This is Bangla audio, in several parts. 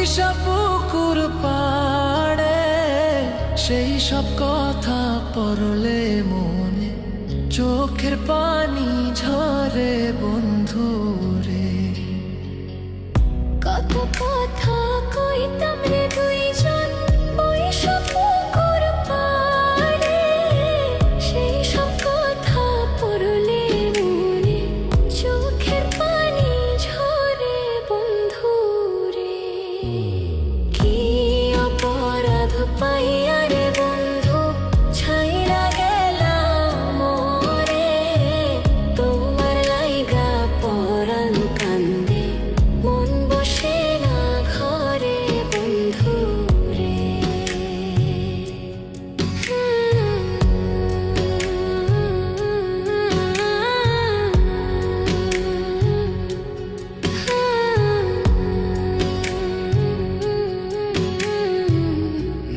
বৈশা পুকুর পাড়ে সেই সব কথা পড়লে মনে চোখের পানি ঝরে বন্ধু রে। কত কথা কইতাম রে দুইজন বৈশা পুকুর পাড়ে, সেই সব কথা পড়লে মনে চোখের পানি ঝরে বন্ধু রে। কি অপরাধ পাইয়া রে বন্ধু ছাইরা গেলাম মোরে, তোমার লাইগা পরাণ কান্দে মন বসে না ঘরে বন্ধু রে।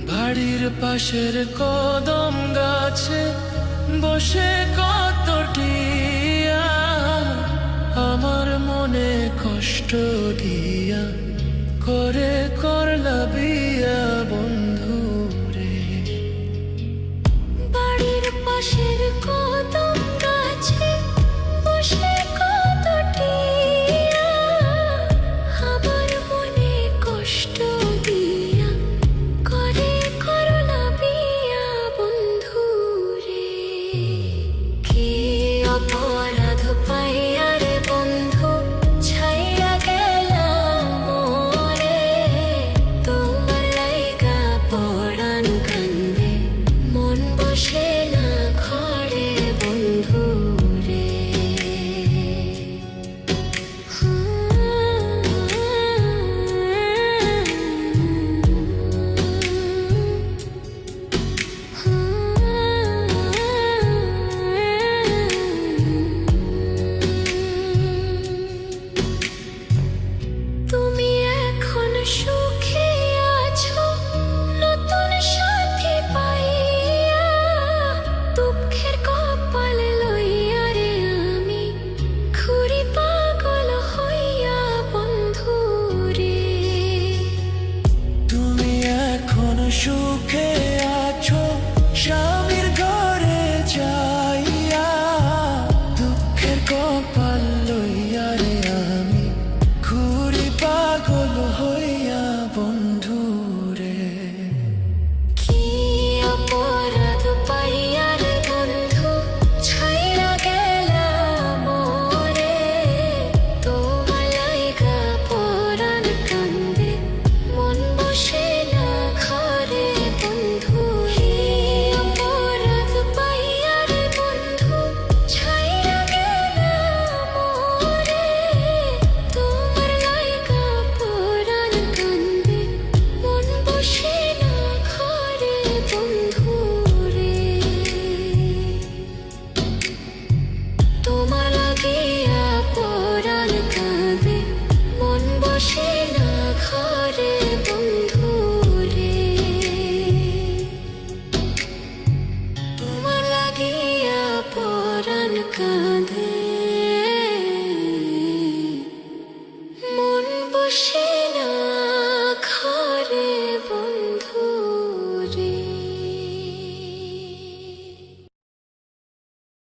বাড়ির পাশের কদম গাছে বসে কত টিয়া আমার মনে কষ্ট দিয়া করে